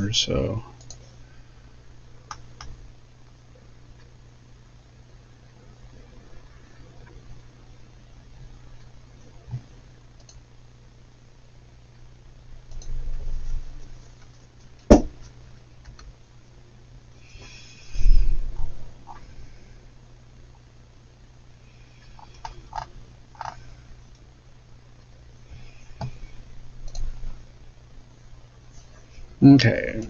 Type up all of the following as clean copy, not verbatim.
corner, so okay.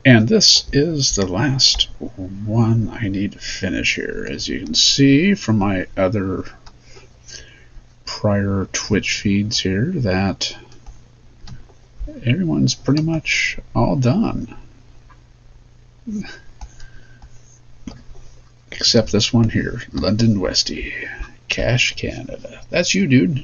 And this is the last one I need to finish here. As you can see from my other prior Twitch feeds here, that everyone's pretty much all done. Except this one here, London Westie, Cache Canada. That's you, dude.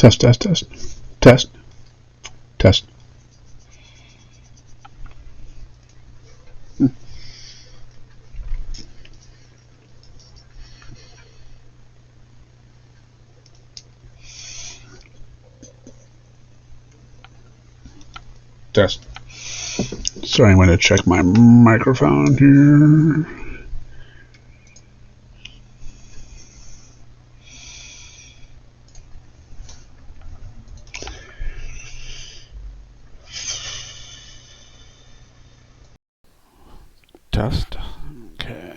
Test, test, test, test, test. Test. Sorry, I'm going to check my microphone here. Test. Okay.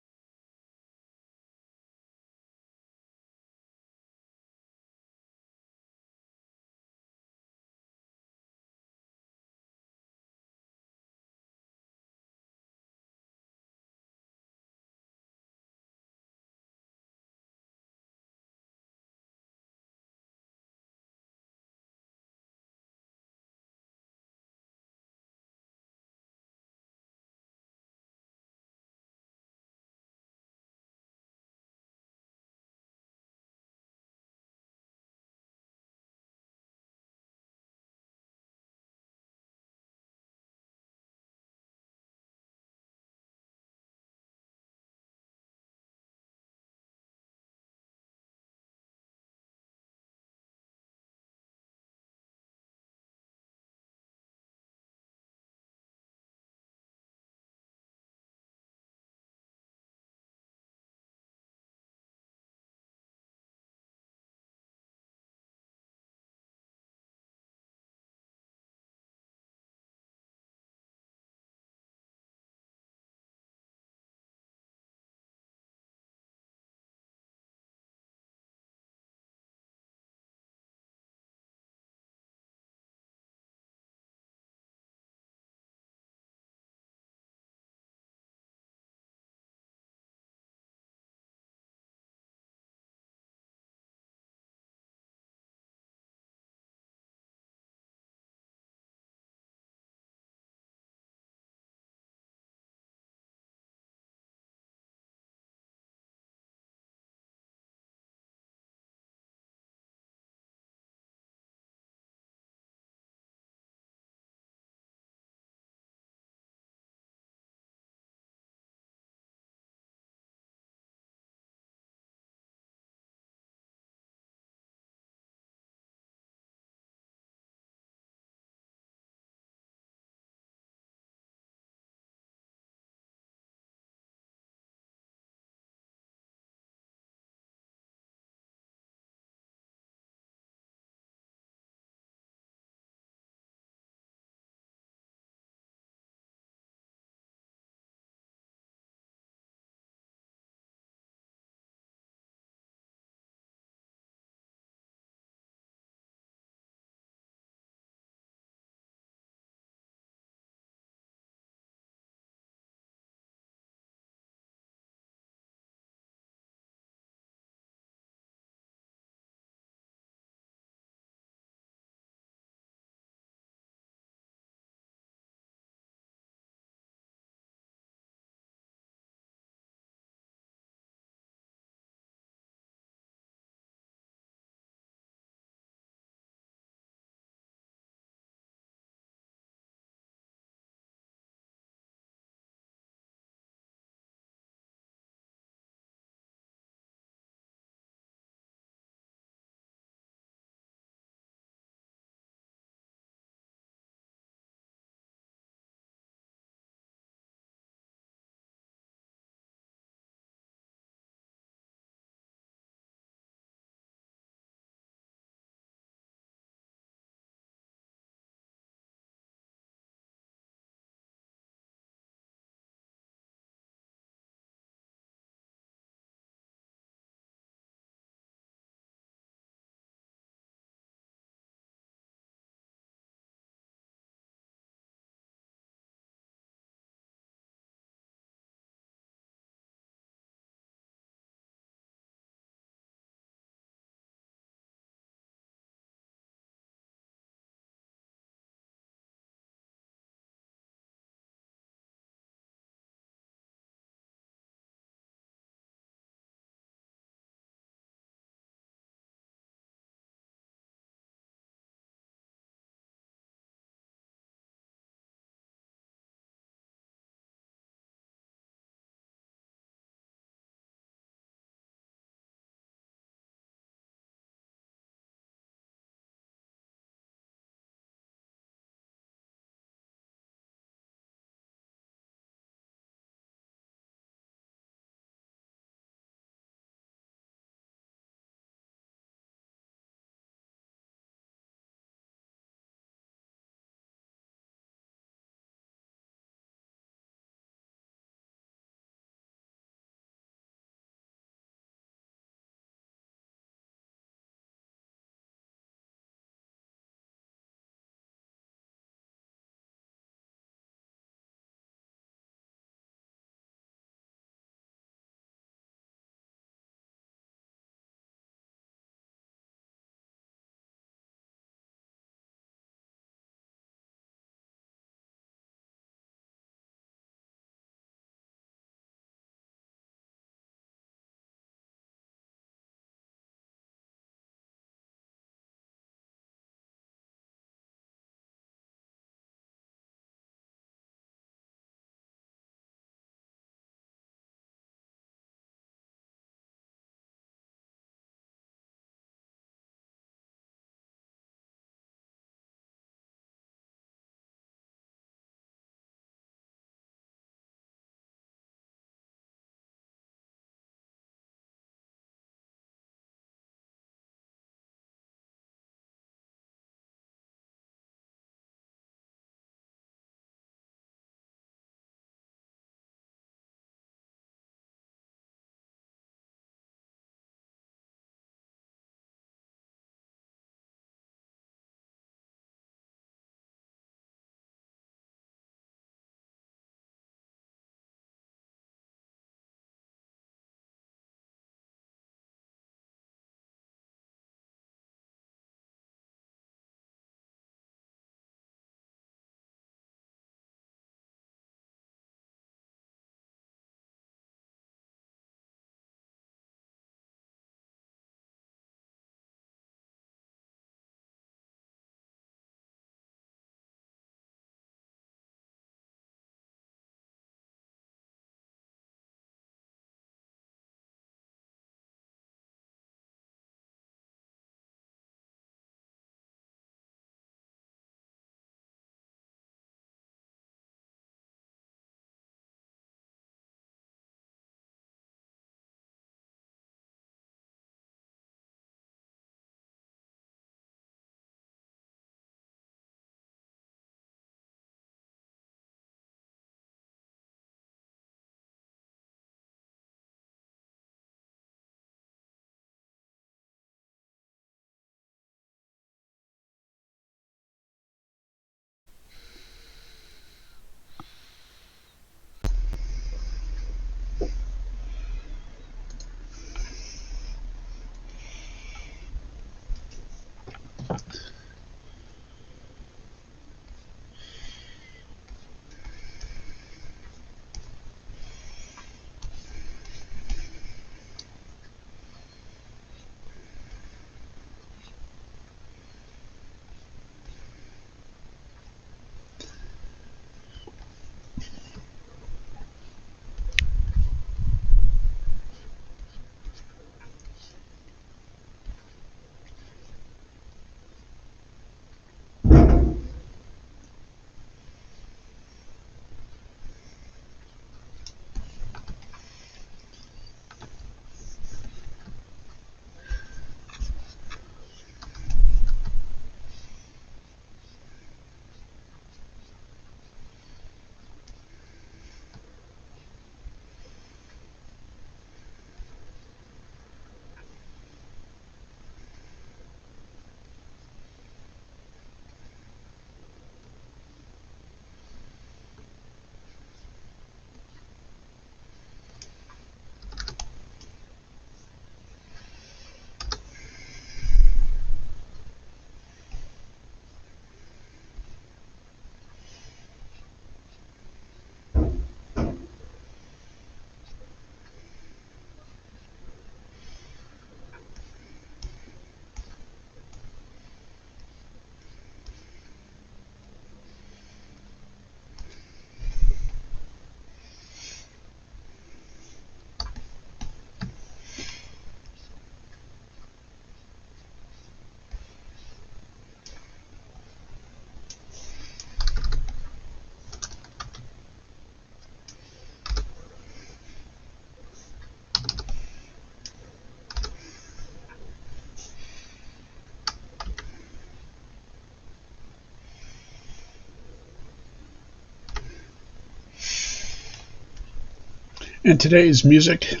And today's music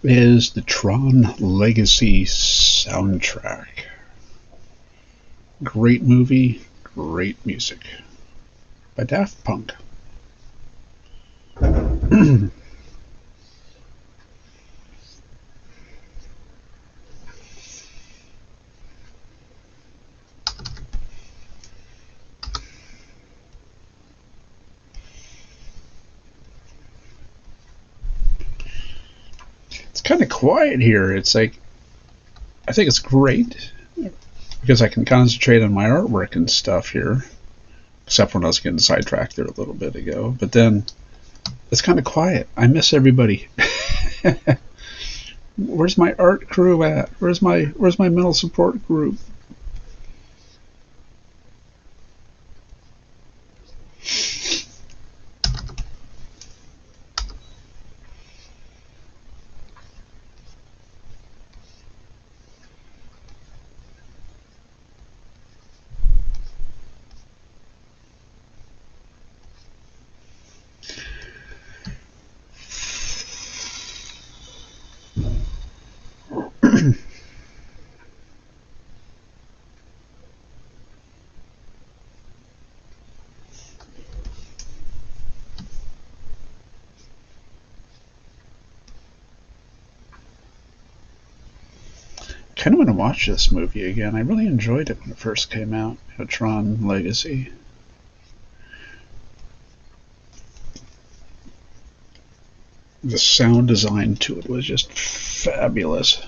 is the Tron Legacy soundtrack. Great movie, great music by Daft Punk. It's kind of quiet here. It's like, I think it's great because I can concentrate on my artwork and stuff here, except when I was getting sidetracked there a little bit ago. But then it's kind of quiet. I miss everybody. Where's my art crew at? Where's my mental support group? Kind of want to watch this movie again. I really enjoyed it when it first came out, Tron Legacy. The sound design to it was just fabulous.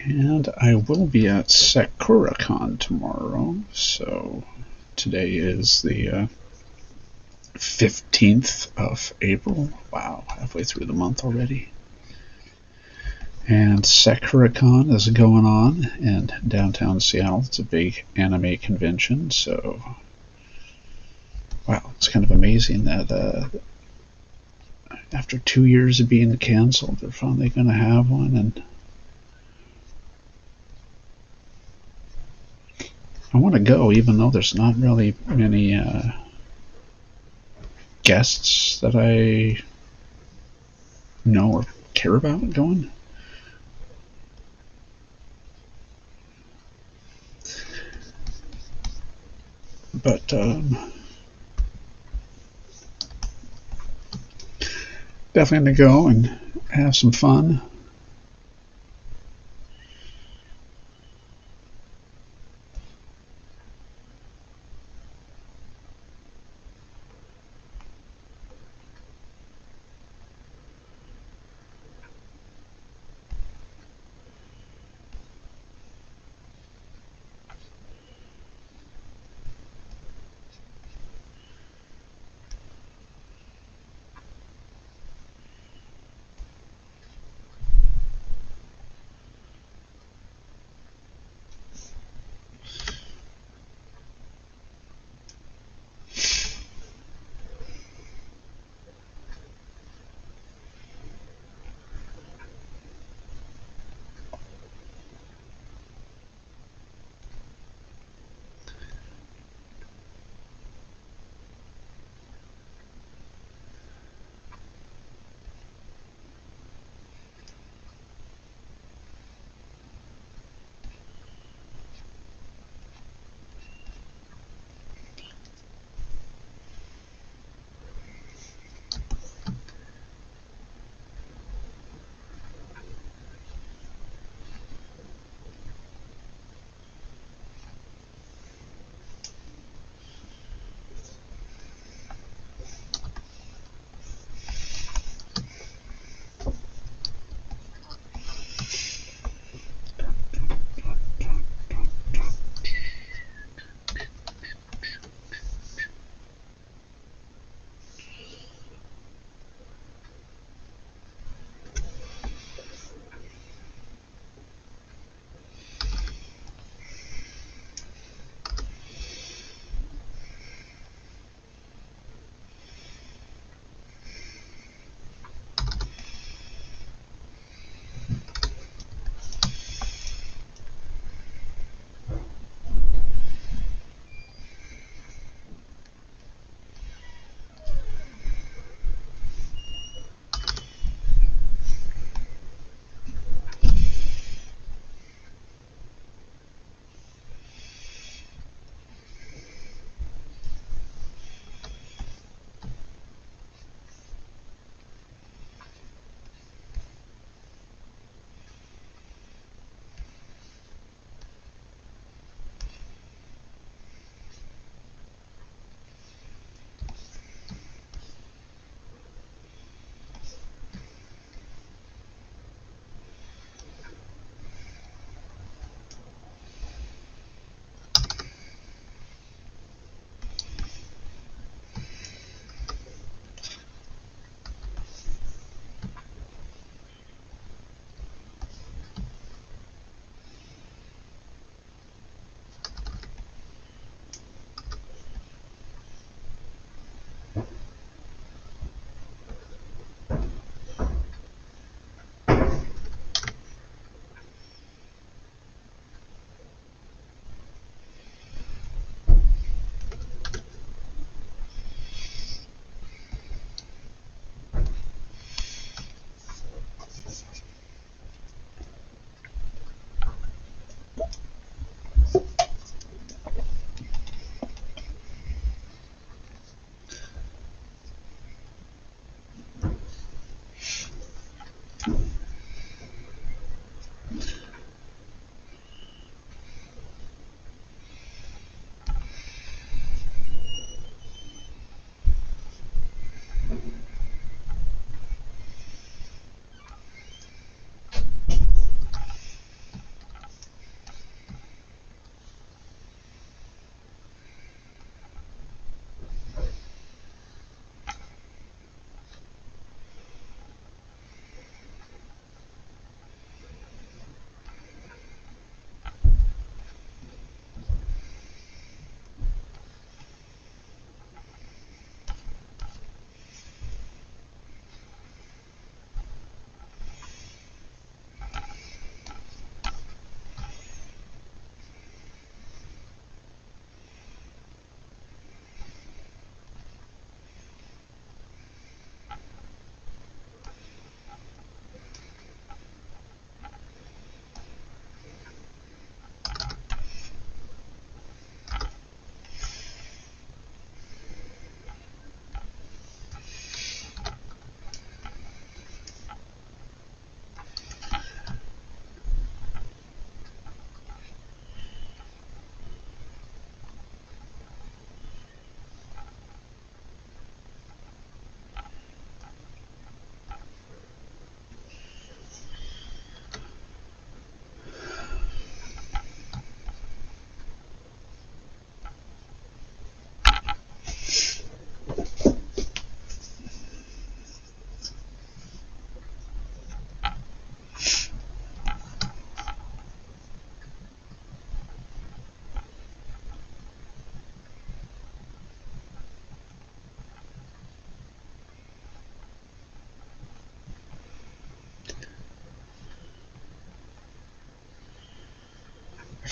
And I will be at SakuraCon tomorrow. So today is the 15th of April. Wow, halfway through the month already. And SakuraCon is going on in downtown Seattle. It's a big anime convention. So, wow, it's kind of amazing that after 2 years of being canceled, they're finally going to have one. And I want to go, even though there's not really many guests that I know or care about going. But definitely going to go and have some fun.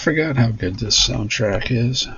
forgot how good this soundtrack is.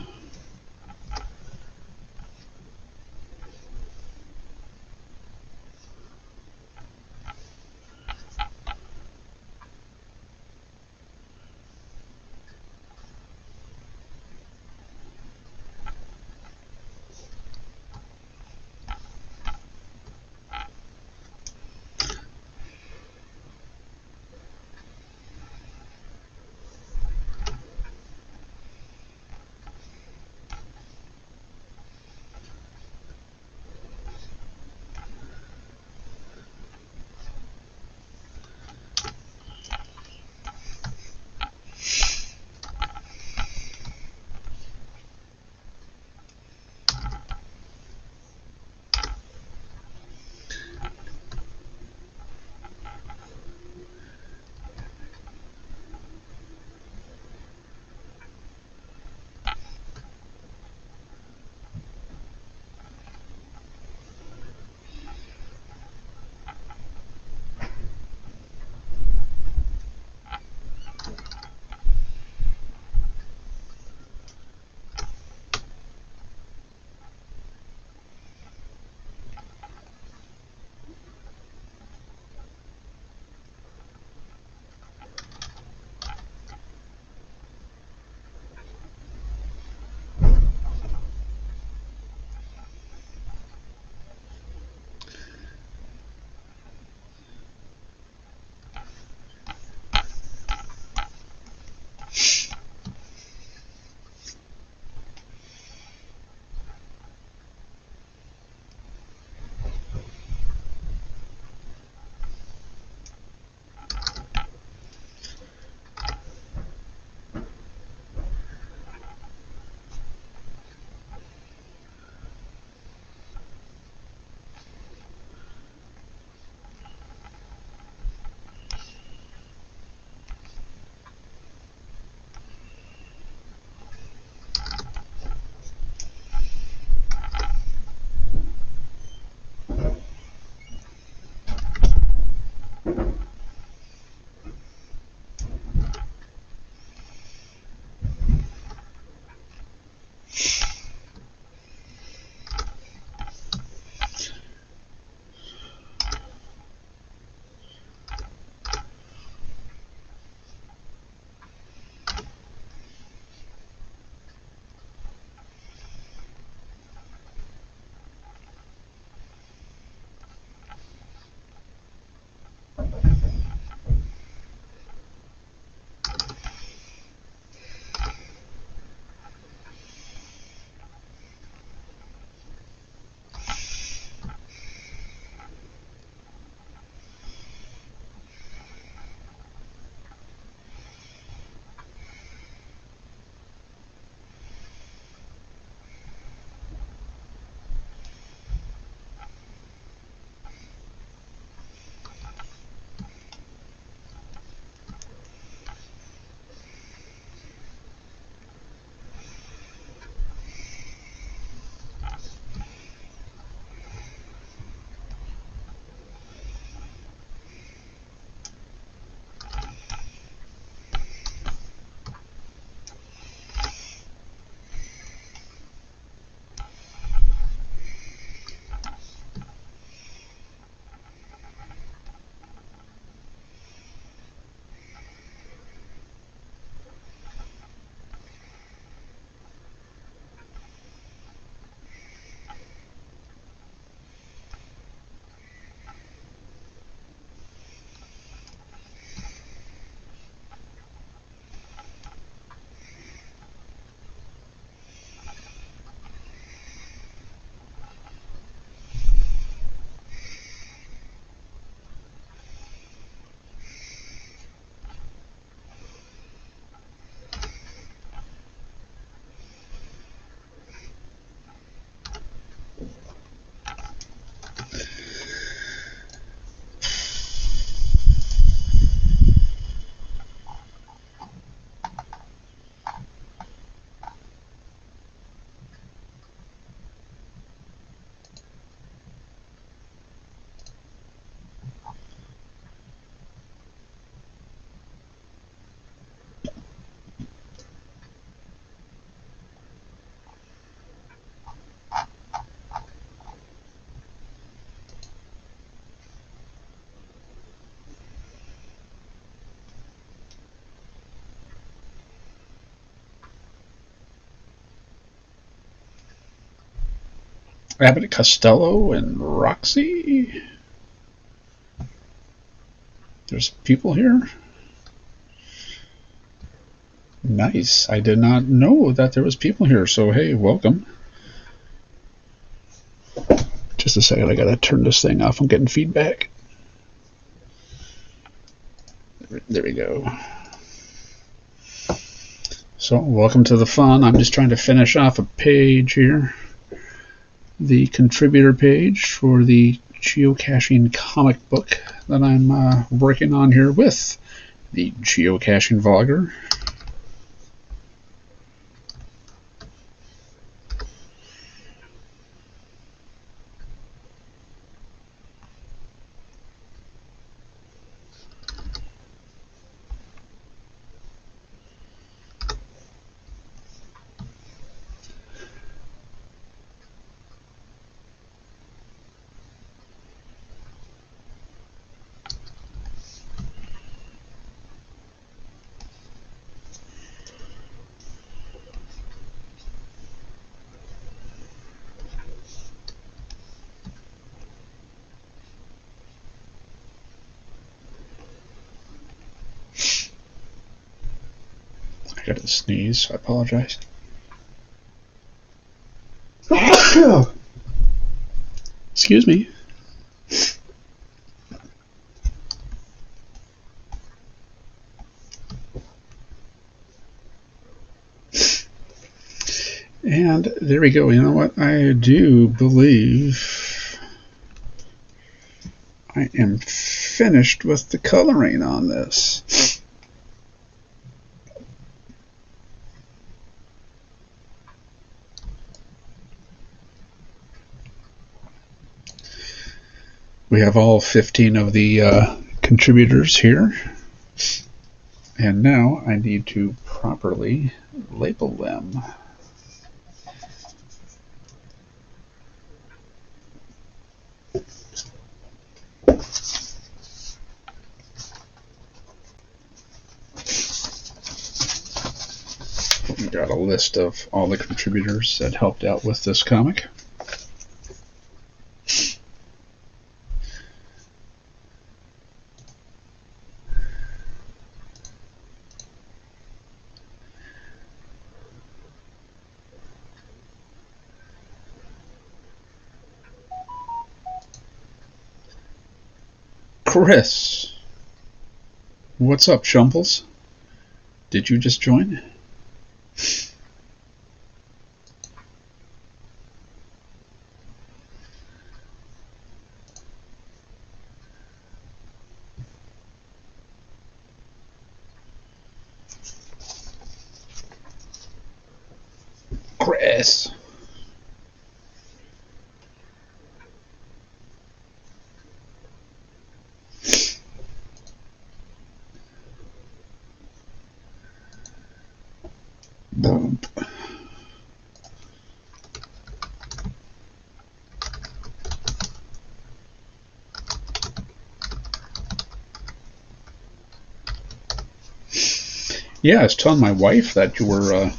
Abbott Costello and Roxy. There's people here. Nice. I did not know that there was people here, so hey, welcome. Just a second, I gotta turn this thing off. I'm getting feedback. There we go. So, welcome to the fun. I'm just trying to finish off a page here. The contributor page for the geocaching comic book that I'm working on here with the geocaching vlogger. I got to sneeze. I apologize. Excuse me. And there we go. You know what? I do believe I am finished with the coloring on this. We have all 15 of the contributors here. And now I need to properly label them. We got a list of all the contributors that helped out with this comic. Chris, what's up, Shumples? Did you just join? Chris. Bump. Yeah, I was telling my wife that you were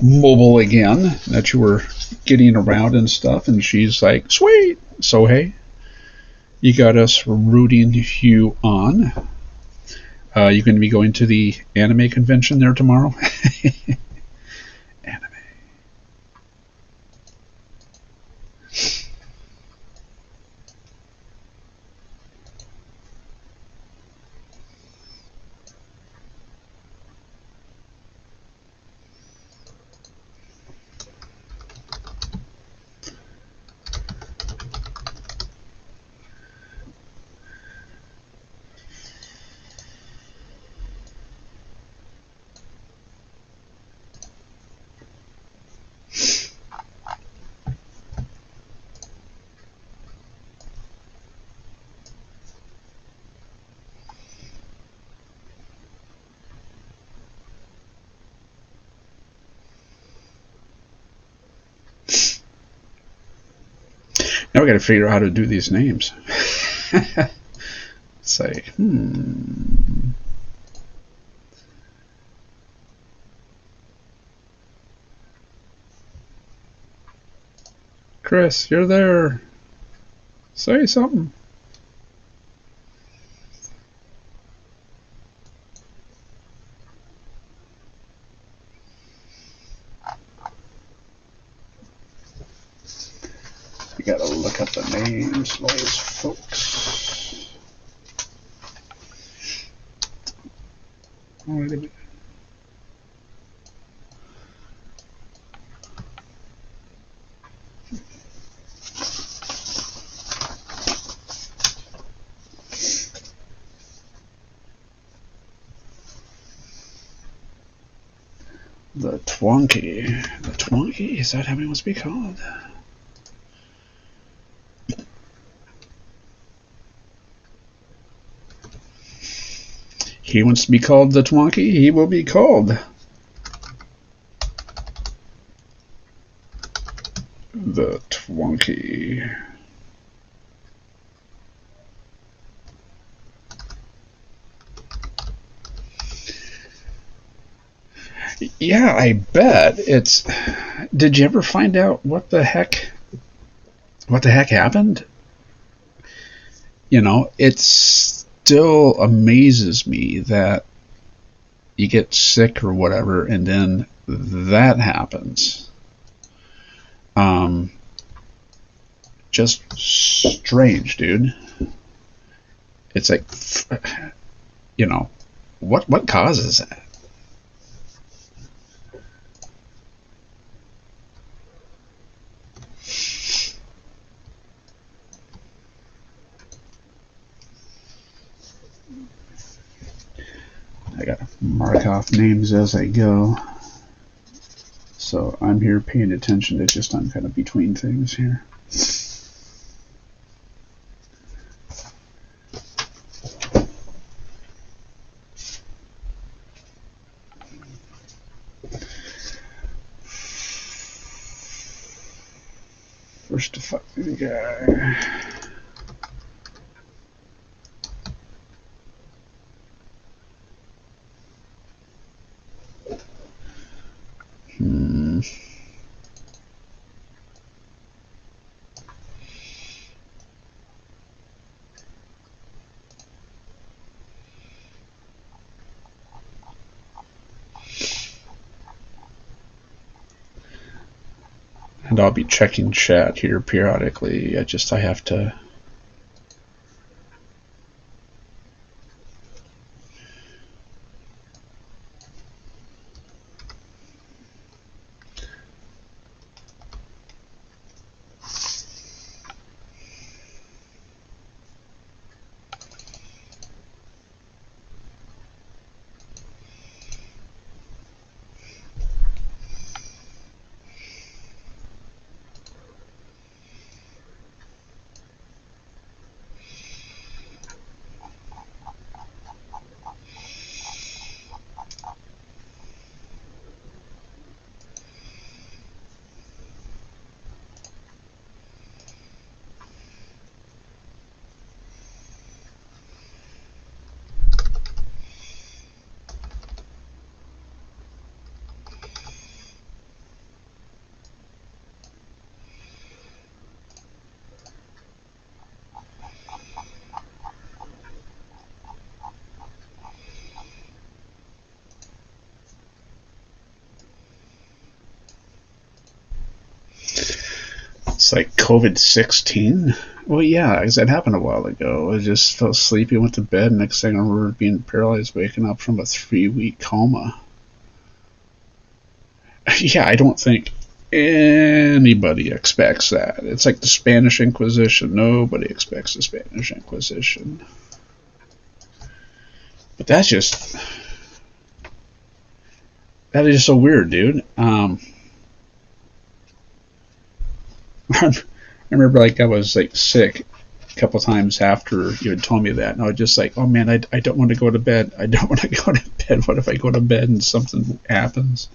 mobile again, that you were getting around and stuff, and she's like, sweet. So hey, you got us rooting you on. You going to be going to the anime convention there tomorrow? Anime. Now we got to figure out how to do these names. Say, Chris, you're there. Say something. You gotta look up the names of all these folks. Wait a minute. The Twonky. The Twonky? Is that how he wants to be called? He wants to be called the Twonky. He will be called the Twonky. Yeah, I bet. It's. Did you ever find out what the heck happened? You know, it still amazes me that you get sick or whatever, and then that happens. Just strange, dude. It's like, you know, what causes that? I gotta mark off names as I go. So I'm here paying attention to just I'm kind of between things here. First to fuck the guy. And I'll be checking chat here periodically. I have to. It's like COVID-16. Well, yeah, because that happened a while ago. I just fell sleepy, went to bed, and next thing I remember being paralyzed, waking up from a 3-week coma. Yeah, I don't think anybody expects that. It's like the Spanish Inquisition. Nobody expects the Spanish Inquisition. But that is just so weird, dude. I remember like I was like sick a couple times after you had told me that, and I was just like, oh man, I don't want to go to bed. I don't want to go to bed. What if I go to bed and something happens?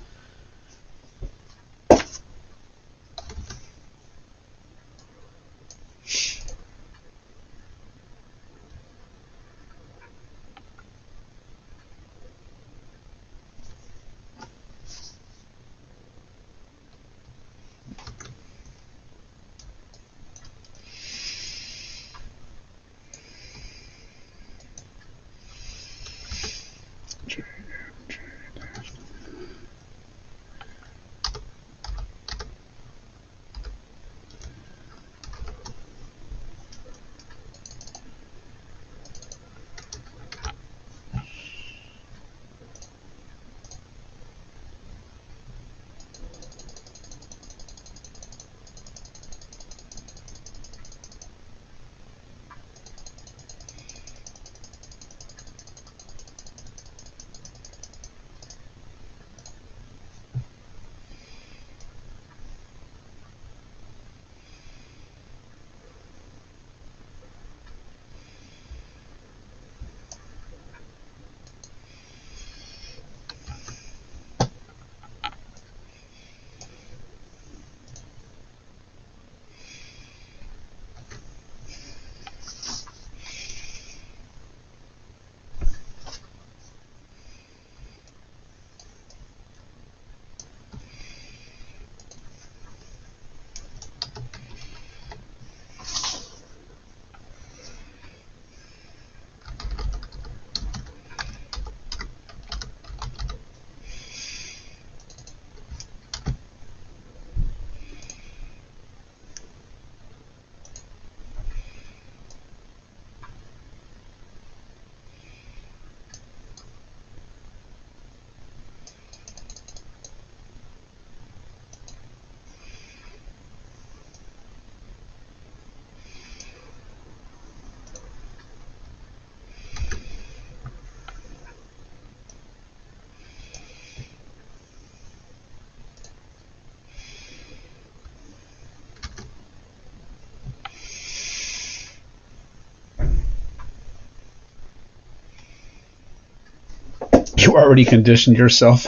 You already conditioned yourself.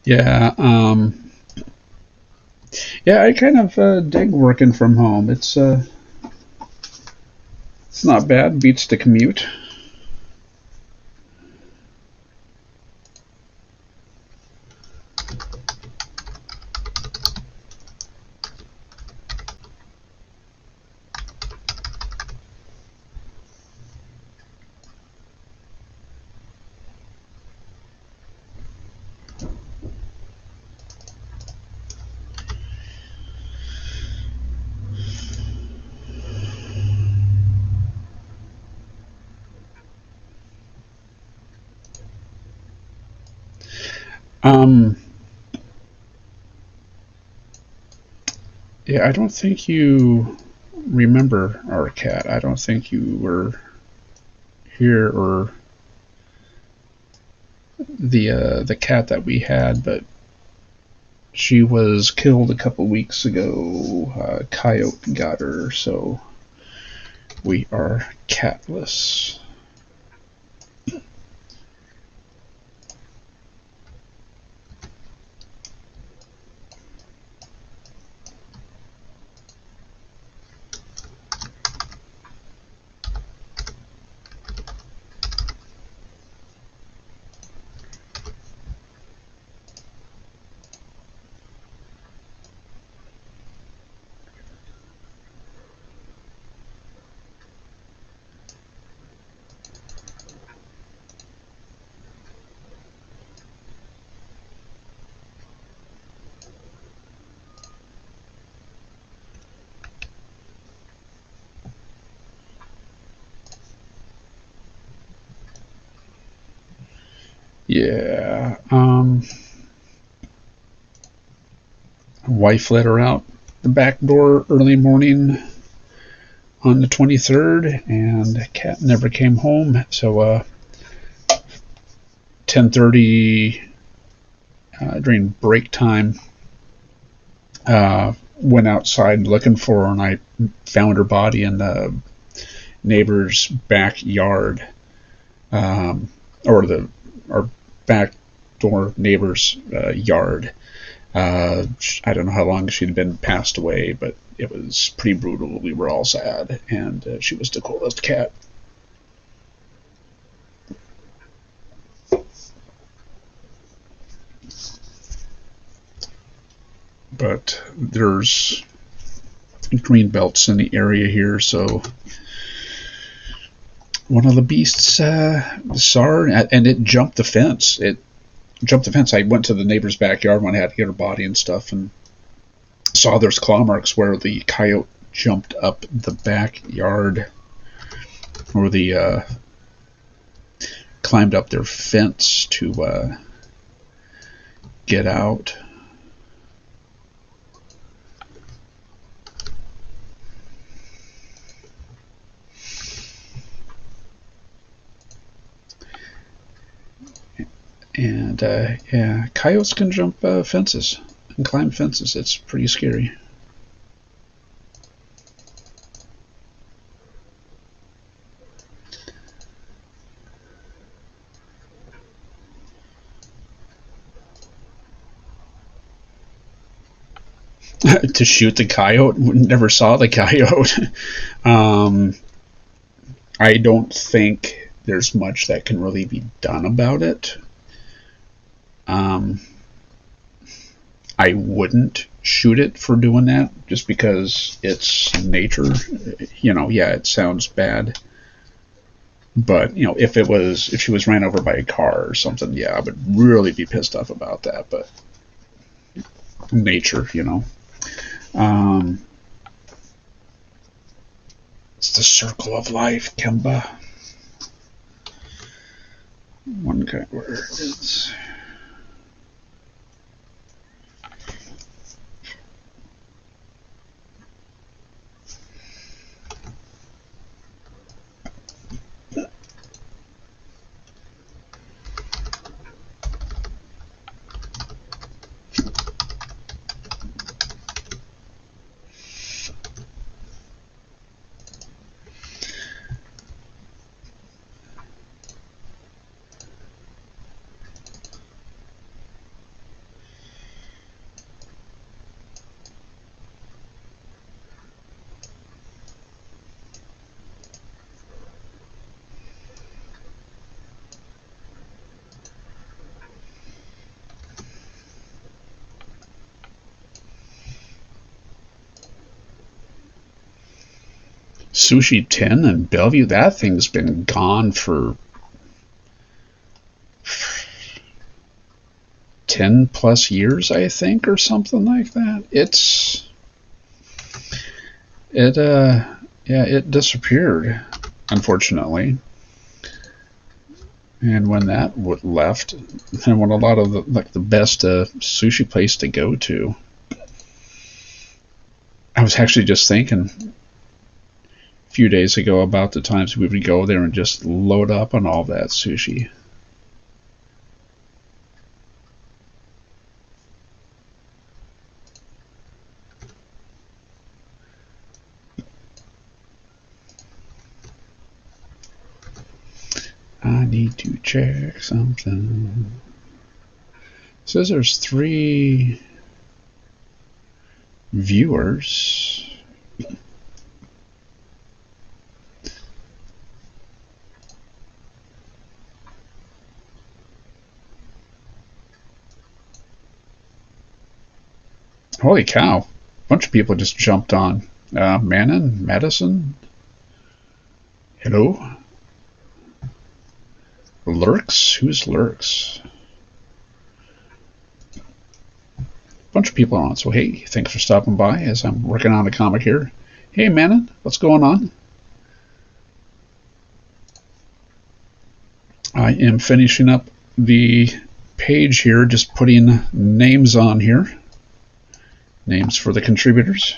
Yeah. Yeah, I kind of dig working from home. It's not bad. Beats the commute. Um, yeah, I don't think you remember our cat. I don't think you were here or the cat that we had, but she was killed a couple weeks ago. Coyote got her, so we are catless. Yeah. Wife let her out the back door early morning on the 23rd, and cat never came home. So 10:30 during break time, went outside looking for her, and I found her body in the neighbor's backyard, or our back door neighbor's yard. I don't know how long she'd been passed away, but it was pretty brutal. We were all sad, and she was the coolest cat. But there's green belts in the area here, so one of the beasts saw her, and it jumped the fence. It jumped the fence. I went to the neighbor's backyard when I had to get her body and stuff, and saw there's claw marks where the coyote jumped up the backyard, or the climbed up their fence to get out. And yeah, coyotes can jump fences and climb fences. It's pretty scary. To shoot the coyote? Never saw the coyote. I don't think there's much that can really be done about it. Um, I wouldn't shoot it for doing that just because it's nature. Yeah, it sounds bad. But, if she was ran over by a car or something, yeah, I would really be pissed off about that. But nature. Um, it's the circle of life, Kemba. One kind of word is. Sushi 10 in Bellevue, that thing's been gone for 10 plus years, I think, or something like that. It disappeared, unfortunately. And when that left, and when a lot of the best sushi place to go to, I was actually just thinking a few days ago about the times we would go there and just load up on all that sushi. I need to check something. It says there's 3 viewers. Holy cow. A bunch of people just jumped on. Manon, Madison. Hello. Lurks? Who's Lurks? A bunch of people on. So hey, thanks for stopping by as I'm working on a comic here. Hey Manon, what's going on? I am finishing up the page here, just putting names on here. Names for the contributors.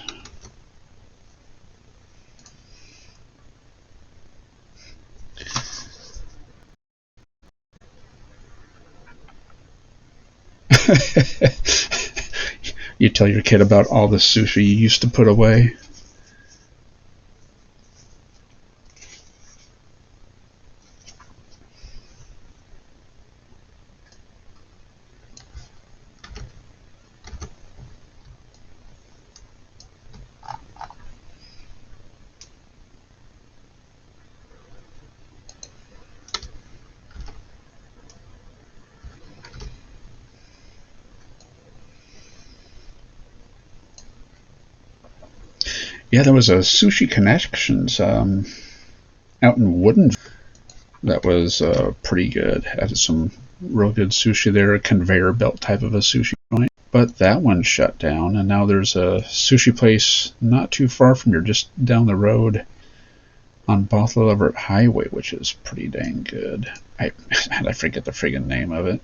You tell your kid about all the sushi you used to put away. Yeah, there was a Sushi Connections out in Woodinville that was pretty good. Had some real good sushi there, a conveyor belt type of a sushi joint. But that one shut down, and now there's a sushi place not too far from here, just down the road on Bothell Everett Highway, which is pretty dang good. I forget the friggin' name of it.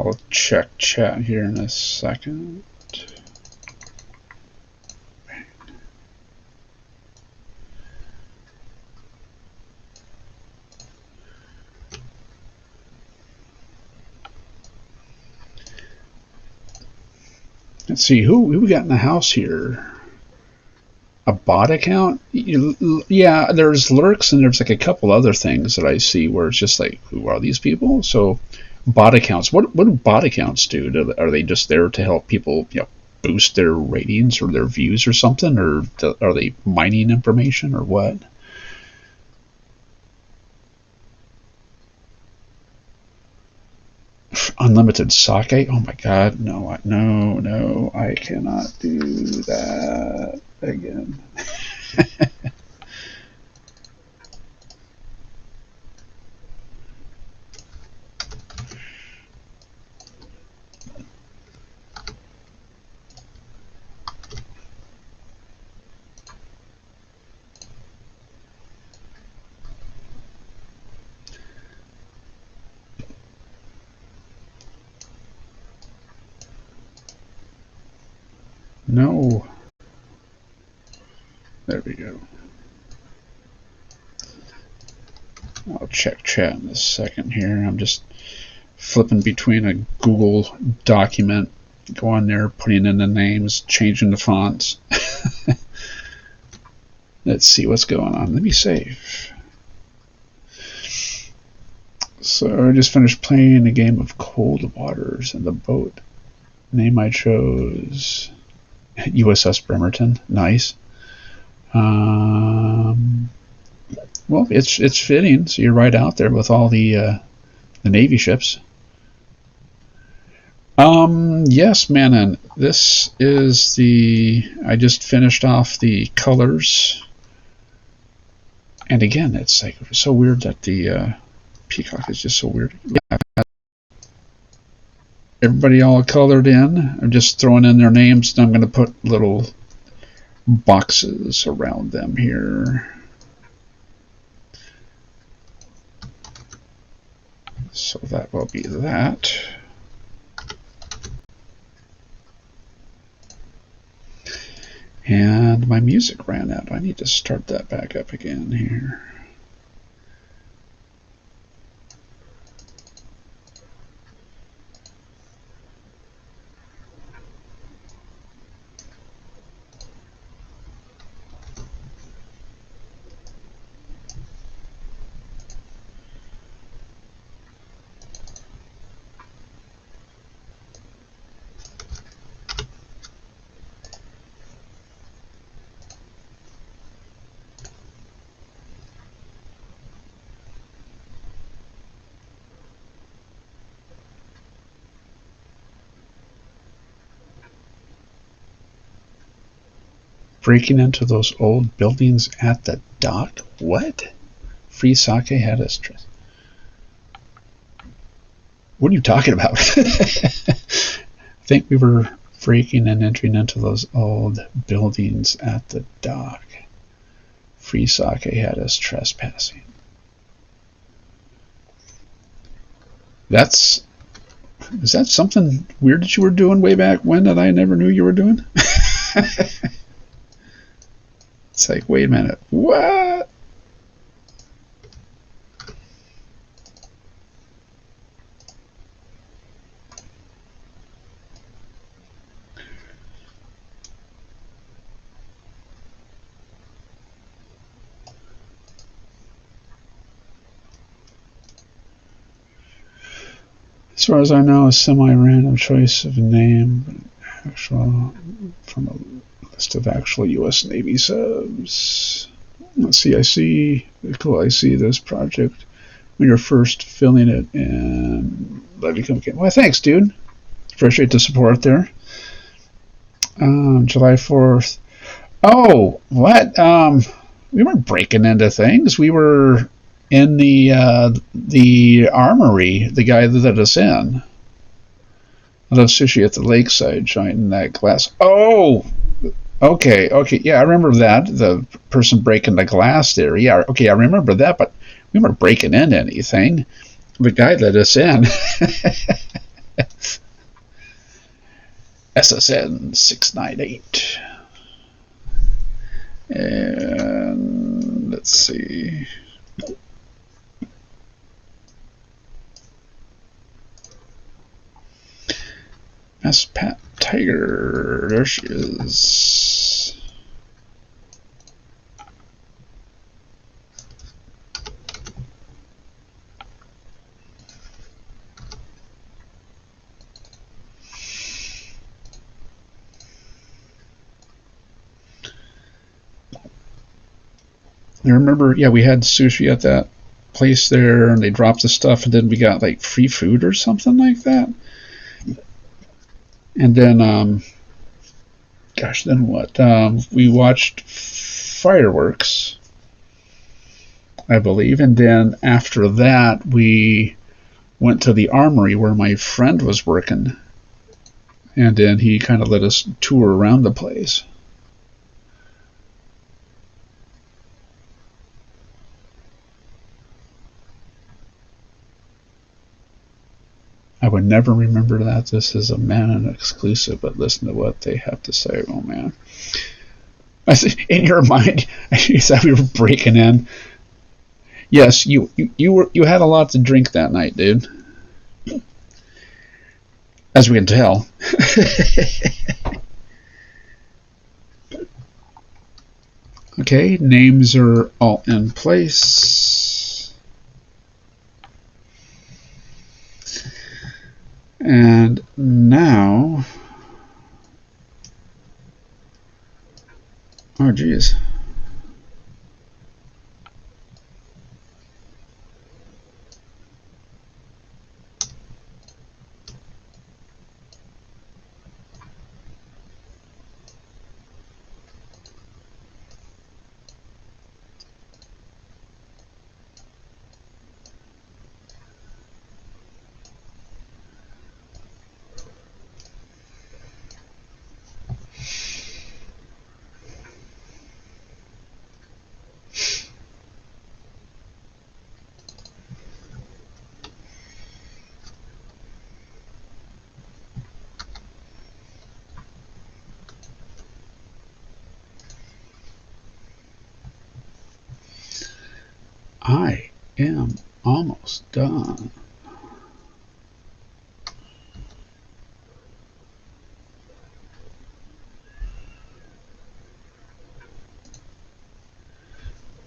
I'll check chat here in a second. Let's see, who we got in the house here? A bot account? Yeah, there's lurks and there's like a couple other things that I see where it's just like, who are these people? So bot accounts, what do bot accounts do? Are they just there to help people, boost their ratings or their views or something, or are they mining information or what? Unlimited sake? Oh my god, no, I cannot do that again. No. There we go. I'll check chat in a second here. I'm just flipping between a Google document go on there, putting in the names, changing the fonts. Let's see what's going on. Let me save. So I just finished playing a game of Cold Waters, and the boat name I chose, USS Bremerton. Nice. Well, it's fitting. So you're right out there with all the Navy ships. Yes, man, and this is I just finished off the colors. And again, it's like so weird that the peacock is just so weird. Yeah. Everybody all colored in. I'm just throwing in their names, and I'm going to put little boxes around them here. So that will be that. And my music ran out. I need to start that back up again here. Breaking into those old buildings at the dock? What? Free sake had us. What are you talking about? I think we were breaking and entering into those old buildings at the dock. Free sake had us trespassing. Is that something weird that you were doing way back when that I never knew you were doing? It's like, wait a minute, what? As far as I know, a semi-random choice of name, actual from a list of actual U.S. Navy subs. Let's see, I see this project when you're first filling it, and let me come again. Well, thanks, dude. Appreciate the support there. July 4th. Oh, what? We weren't breaking into things. We were in the armory. The guy that let us in. I love sushi at the lakeside, joining that glass. Oh, okay, yeah, I remember that. The person breaking the glass there. Yeah, okay, I remember that, but we weren't breaking into anything. The guy let us in. SSN 698. And let's see. That's Pat Tiger. There she is. I remember, yeah, we had sushi at that place there, and they dropped the stuff, and then we got like free food or something like that. And then, gosh, then what? We watched fireworks, I believe, and then after that, we went to the armory where my friend was working, and then he kind of let us tour around the place. I would never remember that. This is a Man exclusive, but listen to what they have to say. Oh, man. I see, in your mind, you thought we were breaking in. Yes, you had a lot to drink that night, dude. as we can tell. Okay, names are all in place. And now, oh geez. I am almost done.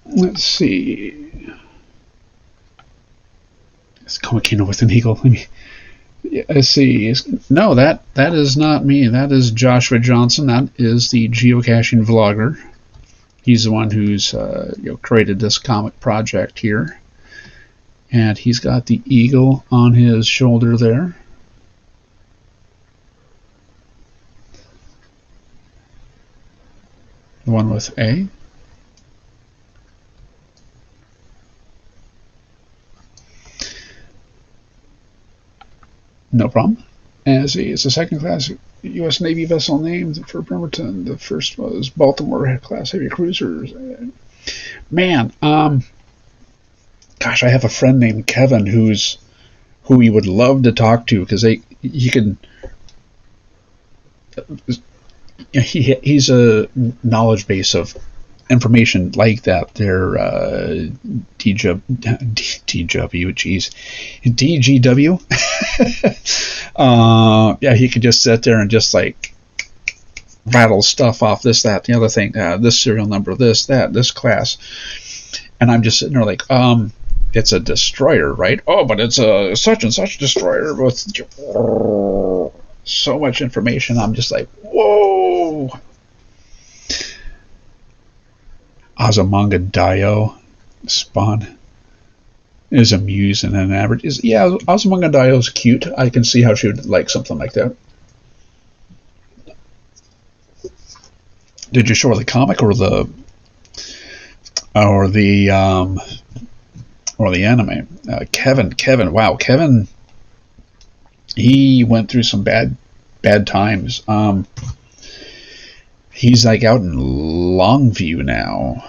Let's see. It's Comakino with an eagle. Let me. Yeah, let's see. No, that is not me. That is Joshua Johnson. That is the geocaching vlogger. He's the one who's created this comic project here, and he's got the eagle on his shoulder there. The one with A. No problem. As it's a second class U.S. Navy vessel named for Bremerton. The first was Baltimore class heavy cruisers. Man, gosh, I have a friend named Kevin who he would love to talk to because he can. He's a knowledge base of information like that. They're DGW, geez, DGW. Yeah, he could just sit there and just like rattle stuff off, this, that, the other thing, this serial number, this, that, this class, and I'm just sitting there like, it's a destroyer, right? Oh, but it's a such and such destroyer with so much information. I'm just like, whoa. Azumanga Daioh spawn is amusing and average. Yeah, Azumanga Daioh is cute. I can see how she would like something like that. Did you show her the comic or the anime? Kevin, wow, Kevin, he went through some bad times. He's like out in Longview now.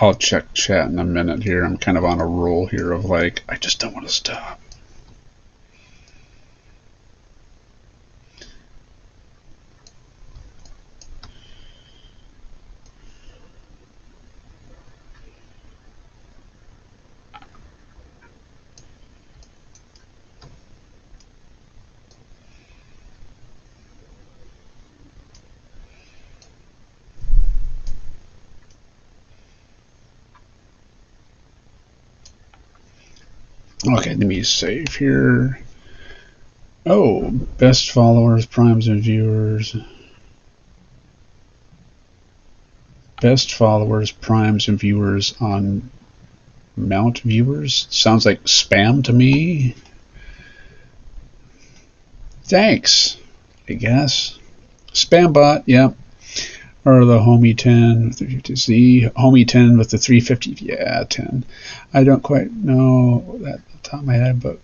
I'll check chat in a minute here. I'm kind of on a roll here of like, I just don't want to stop. Okay, let me save here. Oh, best followers, primes, and viewers. Best followers, primes, and viewers on Mount Viewers. Sounds like spam to me. Thanks, I guess. Spam bot, yep. Or the Homie 10, the Homie 10 with the 350, yeah, 10. I don't quite know that at the top of my head, but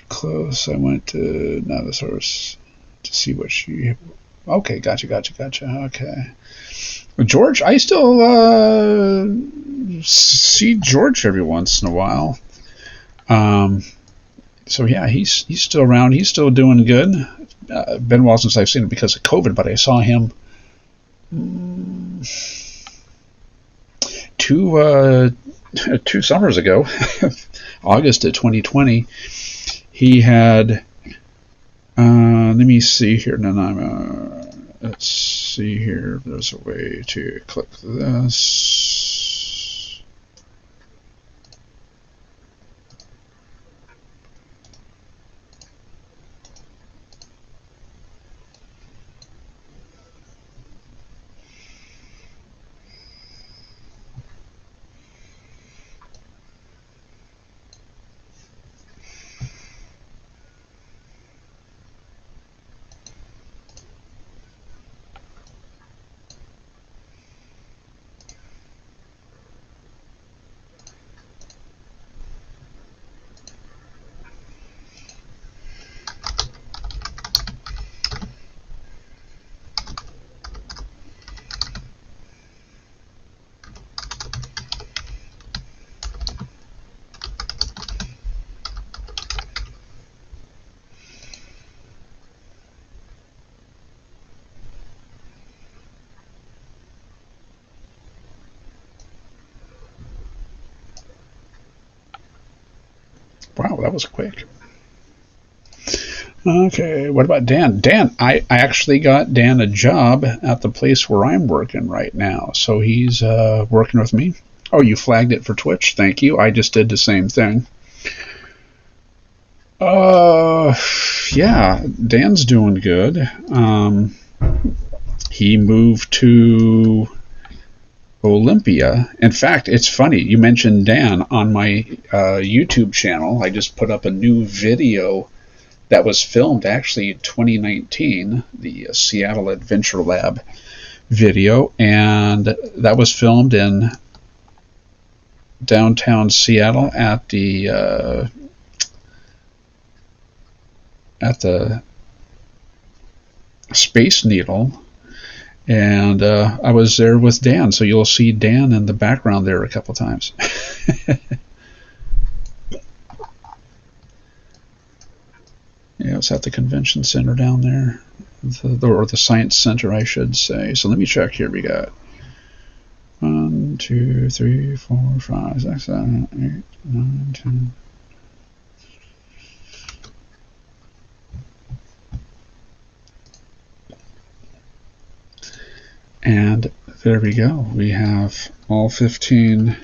close. I went to another source to see what she. Okay, gotcha. Okay. George, I still see George every once in a while. So yeah, he's still around. He's still doing good. Been a while since I've seen him because of COVID, but I saw him two summers ago, August of 2020. He had. Let me see here. Let's see here. There's a way to click this. Wow, that was quick. Okay, what about Dan? Dan, I actually got Dan a job at the place where I'm working right now. So he's working with me. Oh, you flagged it for Twitch? Thank you. I just did the same thing. Uh, yeah, Dan's doing good. He moved to Olympia. In fact, it's funny. You mentioned Dan on my YouTube channel. I just put up a new video that was filmed actually in 2019, the Seattle Adventure Lab video, and that was filmed in downtown Seattle at the Space Needle, and I was there with Dan, so you'll see Dan in the background there a couple times. Yeah, it's at the convention center down there, or the science center, I should say. So let me check here. We got 1, 2, 3, 4, 5, 6, 7, 8, 9, 10. And there we go. We have all 15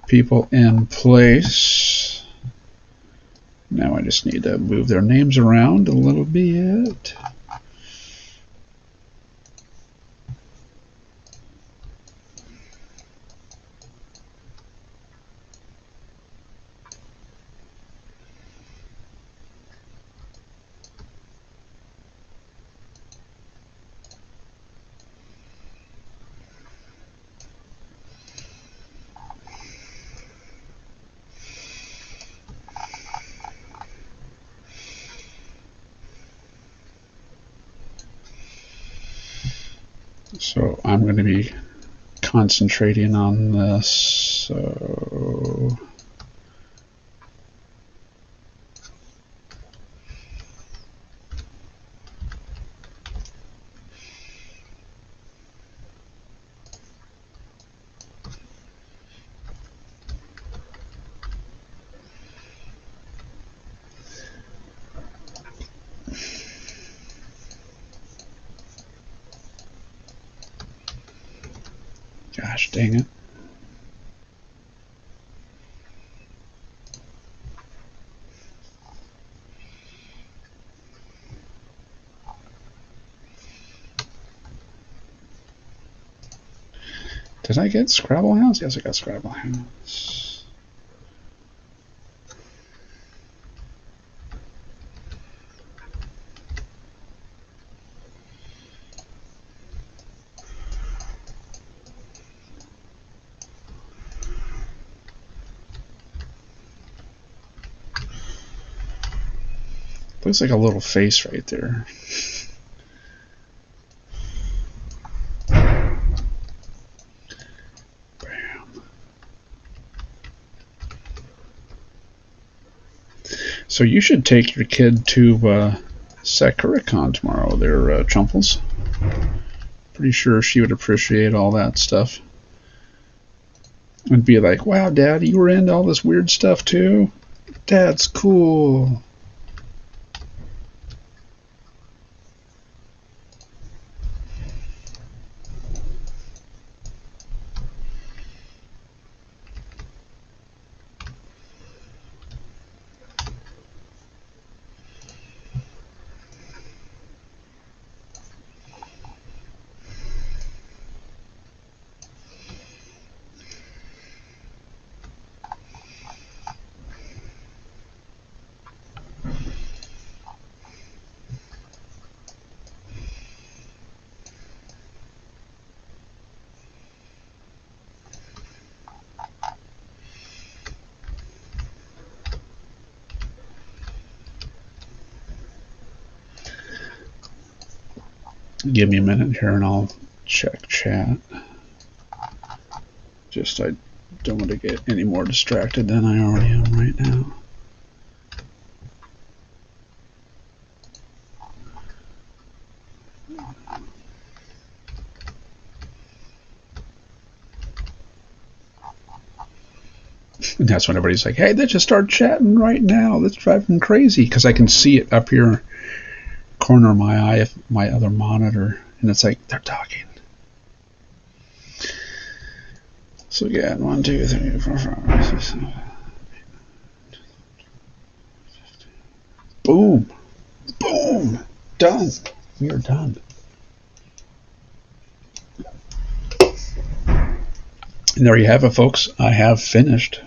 people in place. Now I just need to move their names around a little bit. So I'm going to be concentrating on this. So gosh dang it. Did I get Scrabble House? Yes, I got Scrabble House. Looks like a little face right there. Bam. So you should take your kid to SakuraCon tomorrow there, Chumples. Pretty sure she would appreciate all that stuff. And be like, wow, Dad, you were into all this weird stuff too? That's cool. Give me a minute here and I'll check chat. Just I don't want to get any more distracted than I already am right now. And that's when everybody's like, hey, let's just start chatting right now. Let's drive them crazy. Because I can see it up here, corner of my eye, my other monitor. And it's like, they're talking. So again, 1, 2, 3, 4, 5, 6, 7. Boom. Boom. Done. We are done. And there you have it, folks. I have finished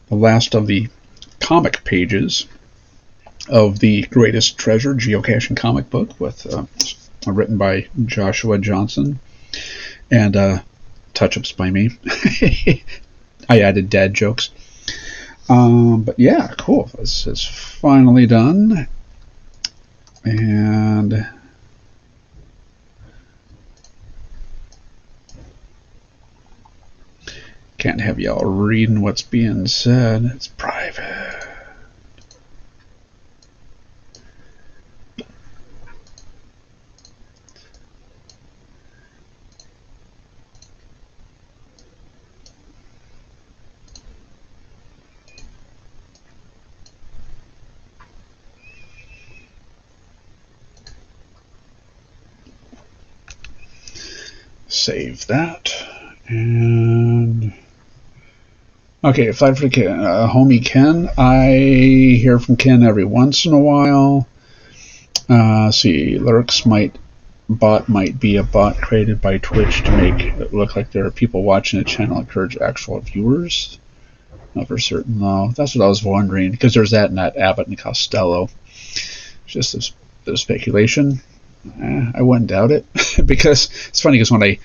the last of the comic pages of the Greatest Treasure Geocaching comic book, with written by Joshua Johnson and touch-ups by me. I added dad jokes. But yeah, cool. This is finally done. And can't have y'all reading what's being said. It's private. Save that. And okay, Fight for Ken, homie Ken. I hear from Ken every once in a while. See, Lurks bot might be a bot created by Twitch to make it look like there are people watching a channel, encourage actual viewers. Not for certain though. That's what I was wondering, because there's that in that Abbott and Costello. Just this bit of speculation. I wouldn't doubt it. Because it's funny, because when I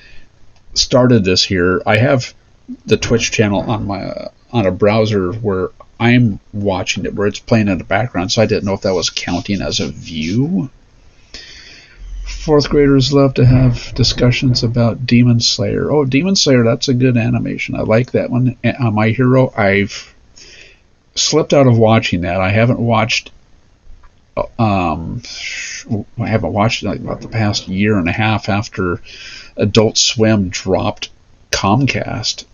started this here, I have the Twitch channel on a browser where I'm watching it, where it's playing in the background, so I didn't know if that was counting as a view. Fourth graders love to have discussions about Demon Slayer. Oh, Demon Slayer, that's a good animation. I like that one. On My Hero, I've slipped out of watching that. I haven't watched like about the past year and a half after Adult Swim dropped Comcast,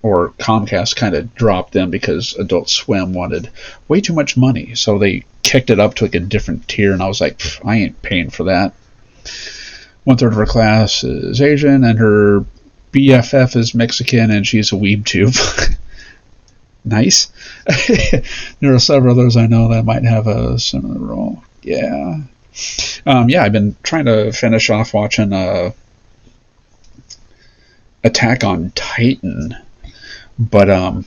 or Comcast kind of dropped them because Adult Swim wanted way too much money, so they kicked it up to like a different tier, and I was like, I ain't paying for that. 1/3 of her class is Asian, and her BFF is Mexican, and she's a weeb tube. Nice. There are several others I know that might have a similar role. Yeah. Yeah, I've been trying to finish off watching Attack on Titan, but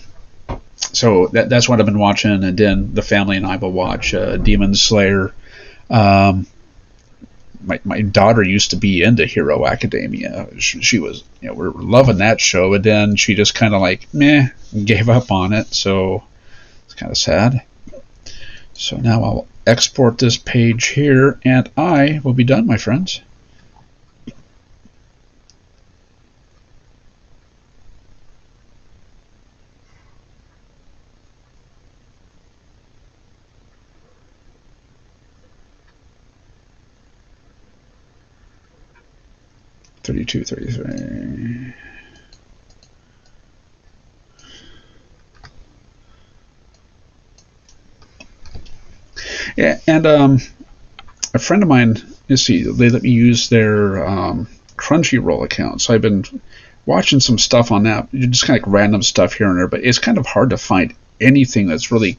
so that's what I've been watching, and then the family and I will watch Demon Slayer. Um, my daughter used to be into Hero Academia. She was, we're loving that show, and then she just kind of like gave up on it. So it's kind of sad. So now I'll export this page here, and I will be done, my friends. $32, $33. Yeah, and a friend of mine, they let me use their Crunchyroll account. So I've been watching some stuff on that, just kind of like random stuff here and there. But it's kind of hard to find anything that's really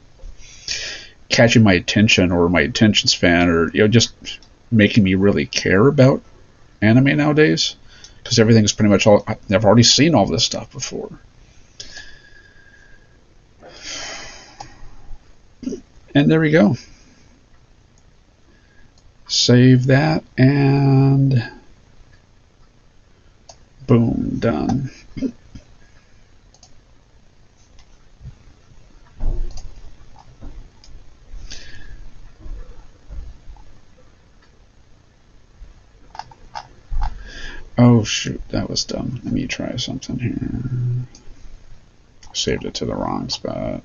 catching my attention or my attention span, or just making me really care about anime nowadays. Because everything's pretty much all. I've already seen all this stuff before. And there we go. Save that, and boom, done. Oh shoot, that was dumb. Let me try something here. Saved it to the wrong spot.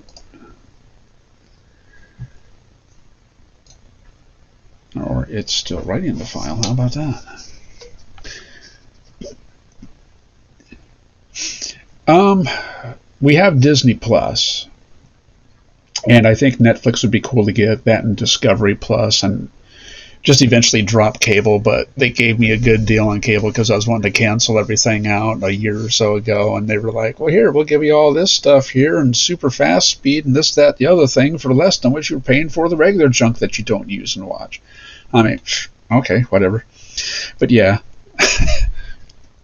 Or it's still right in the file. How about that? We have Disney Plus, and I think Netflix would be cool to get that, and Discovery Plus, and just eventually drop cable. But they gave me a good deal on cable because I was wanting to cancel everything out a year or so ago, and they were like, well, here, we'll give you all this stuff here and super fast speed and this, that, the other thing for less than what you're paying for the regular junk that you don't use and watch. I mean, okay, whatever. But yeah,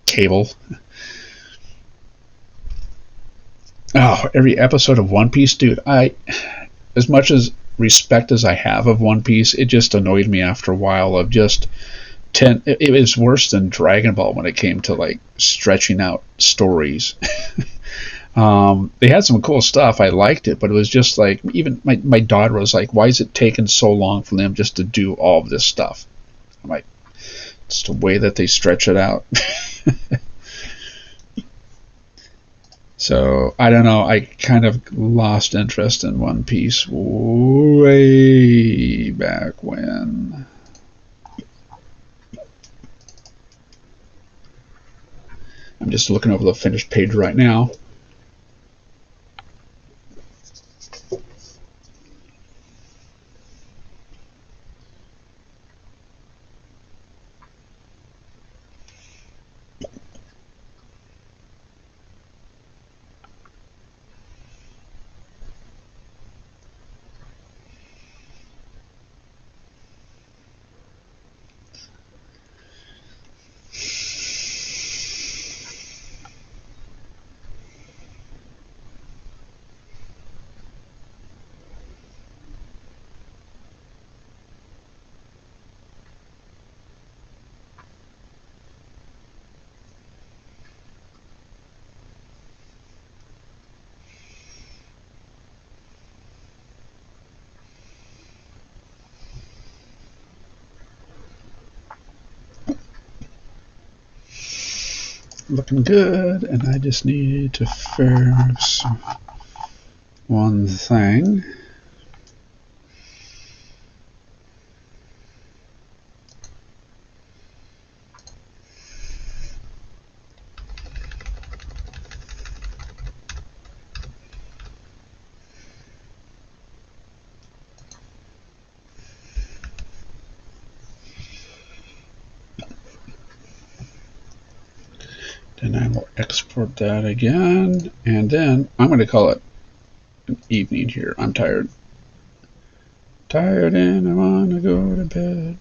cable. Oh, every episode of One Piece, dude. As much as respect as I have of One Piece, it just annoyed me after a while of just it was worse than Dragon Ball when it came to like stretching out stories. They had some cool stuff. I liked it, but it was just like, even my daughter was like, why is it taking so long for them just to do all of this stuff? I'm like, it's the way that they stretch it out. So I don't know. I kind of lost interest in One Piece way back when. I'm just looking over the finished page right now. Looking good, and I just need to fix one thing. Then I will export that again, and then I'm going to call it an evening here. I'm tired. Tired and I want to go to bed.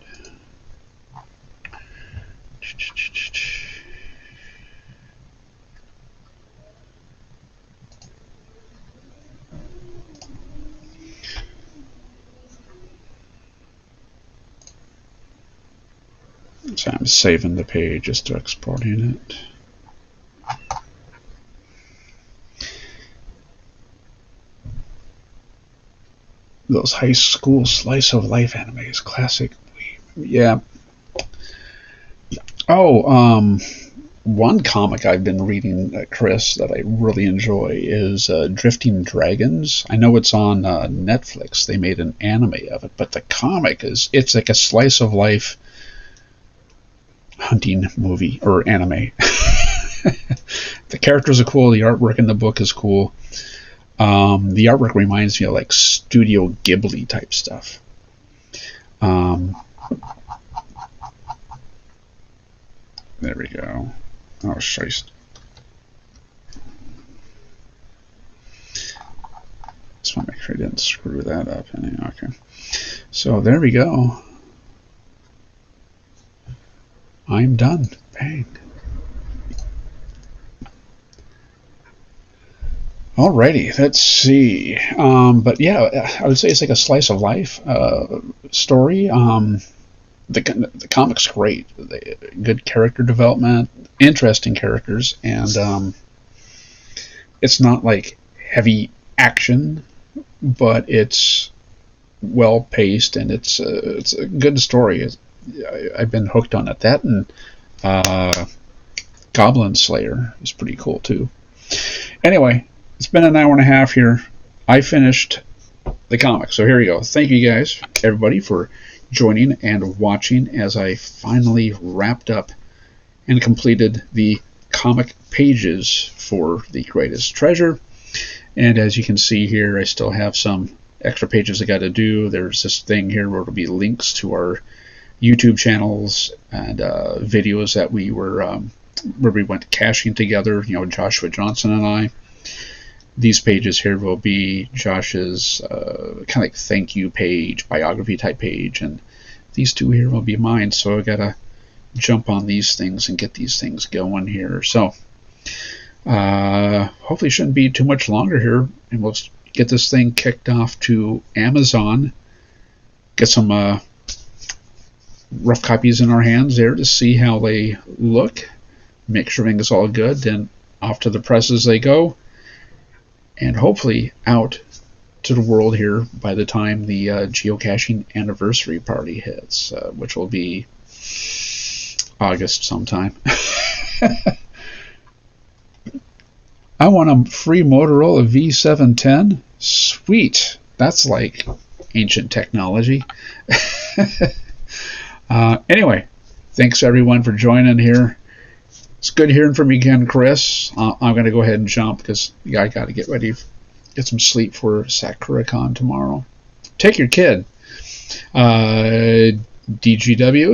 So I'm saving the page just to exporting it. Those high school slice of life animes, classic. Yeah. Oh, one comic I've been reading, Chris, that I really enjoy is Drifting Dragons. I know it's on Netflix. They made an anime of it, but the comic it's like a slice of life hunting movie or anime. The characters are cool. The artwork in the book is cool. The artwork reminds me of like Studio Ghibli type stuff. There we go. Oh, shiest. Just want to make sure I didn't screw that up. Okay. So there we go. I'm done. Bang. Alrighty, let's see. But yeah, I would say it's like a slice of life story. The comic's great. Good character development, interesting characters, and it's not like heavy action, but it's well paced and it's a good story. I've been hooked on it. That and Goblin Slayer is pretty cool too. Anyway, it's been an hour and a half here. I finished the comic, so here you go. Thank you guys, everybody, for joining and watching as I finally wrapped up and completed the comic pages for The Greatest Treasure. And as you can see here, I still have some extra pages I got to do. There's this thing here where it'll be links to our YouTube channels and videos that we were where we went caching together, Joshua Johnson and I. These pages here will be Josh's kind of like thank you page, biography type page, and these two here will be mine. So I gotta jump on these things and get these things going here. So hopefully it shouldn't be too much longer here, and we'll get this thing kicked off to Amazon. Get some rough copies in our hands there to see how they look. Make sure everything's all good. Then off to the presses they go. And hopefully out to the world here by the time the geocaching anniversary party hits, which will be August sometime. I want a free Motorola V710. Sweet. That's like ancient technology. Anyway, thanks everyone for joining here. It's good hearing from you again, Chris. I'm going to go ahead and jump because I got to get ready, get some sleep for SakuraCon tomorrow. Take your kid. DGW,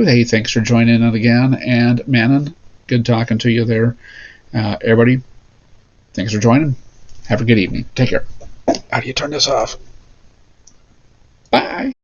hey, thanks for joining in again. And Manon, good talking to you there. Everybody, thanks for joining. Have a good evening. Take care. How do you turn this off? Bye.